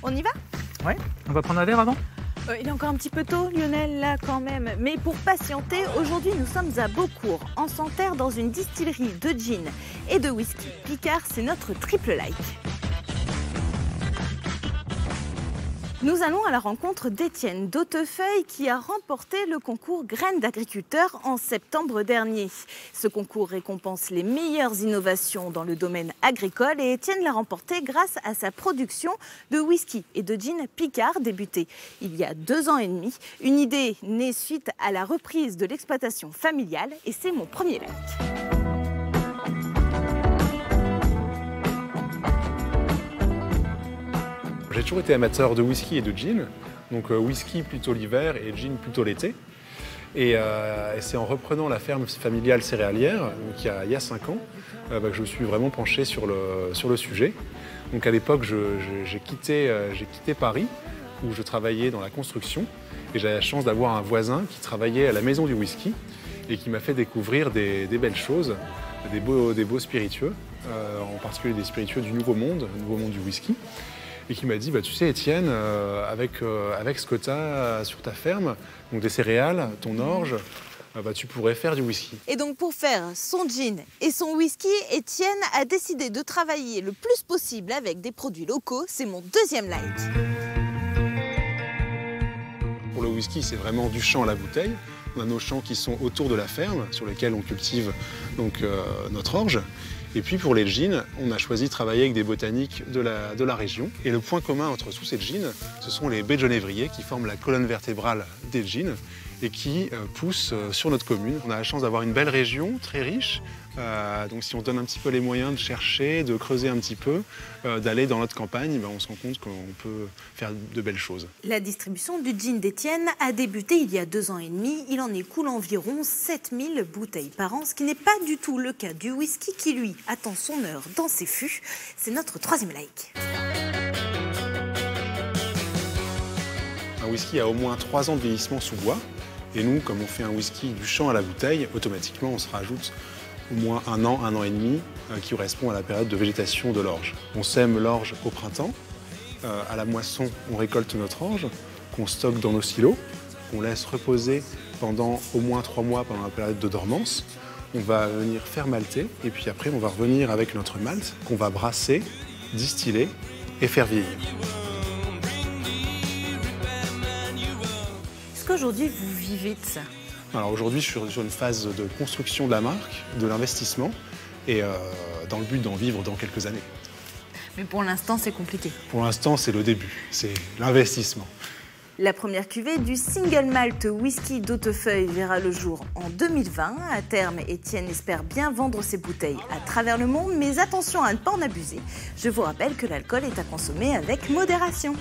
On y va? Ouais, on va prendre un verre avant? Il est encore un petit peu tôt, Lionel, là, quand même. Mais pour patienter, aujourd'hui, nous sommes à Beaucourt, en Santerre, dans une distillerie de gin et de whisky. Picard, c'est notre triple like. Nous allons à la rencontre d'Étienne d'Hautefeuille qui a remporté le concours Graines d'agriculteurs en septembre dernier. Ce concours récompense les meilleures innovations dans le domaine agricole et Étienne l'a remporté grâce à sa production de whisky et de gin Picard débutée il y a 2 ans et demi. Une idée née suite à la reprise de l'exploitation familiale et c'est mon premier like. J'ai toujours été amateur de whisky et de gin, donc whisky plutôt l'hiver et gin plutôt l'été. Et c'est en reprenant la ferme familiale céréalière, donc il y a 5 ans, que je me suis vraiment penché sur le sujet. Donc à l'époque, j'ai quitté Paris, où je travaillais dans la construction, et j'avais la chance d'avoir un voisin qui travaillait à la maison du whisky, et qui m'a fait découvrir des belles choses, des beaux spiritueux, en particulier des spiritueux du Nouveau Monde du whisky. Et qui m'a dit, tu sais Étienne, avec ce que tu as sur ta ferme, donc des céréales, ton orge, tu pourrais faire du whisky. Et donc pour faire son gin et son whisky, Étienne a décidé de travailler le plus possible avec des produits locaux. C'est mon deuxième like. Pour le whisky, c'est vraiment du champ à la bouteille. On a nos champs qui sont autour de la ferme, sur lesquels on cultive donc, notre orge. Et puis pour les gins, on a choisi de travailler avec des botaniques de la région. Et le point commun entre tous ces gins, ce sont les baies de genévrier qui forment la colonne vertébrale des gins et qui poussent sur notre commune. On a la chance d'avoir une belle région, très riche. Donc si on donne un petit peu les moyens de chercher, de creuser un petit peu, d'aller dans notre campagne, on se rend compte qu'on peut faire de belles choses. La distribution du gin d'Étienne a débuté il y a 2 ans et demi. Il en écoule environ 7000 bouteilles par an, ce qui n'est pas du tout le cas du whisky qui, lui, attend son heure dans ses fûts. C'est notre troisième like. Un whisky a au moins 3 ans de vieillissement sous bois. Et nous, comme on fait un whisky du champ à la bouteille, automatiquement, on se rajoute au moins 1 an et demi, qui correspond à la période de végétation de l'orge. On sème l'orge au printemps. À la moisson, on récolte notre orge, qu'on stocke dans nos silos, qu'on laisse reposer pendant au moins 3 mois pendant la période de dormance. On va venir faire malter, et puis après, on va revenir avec notre malt, qu'on va brasser, distiller et faire vieillir. Est-ce qu'aujourd'hui, vous vivez de ça? Alors aujourd'hui, je suis sur une phase de construction de la marque, de l'investissement, et dans le but d'en vivre dans quelques années. Mais pour l'instant, c'est compliqué. Pour l'instant, c'est le début, c'est l'investissement. La première cuvée du Single Malt Whisky d'Hautefeuille verra le jour en 2020. À terme, Étienne espère bien vendre ses bouteilles à travers le monde, mais attention à ne pas en abuser. Je vous rappelle que l'alcool est à consommer avec modération.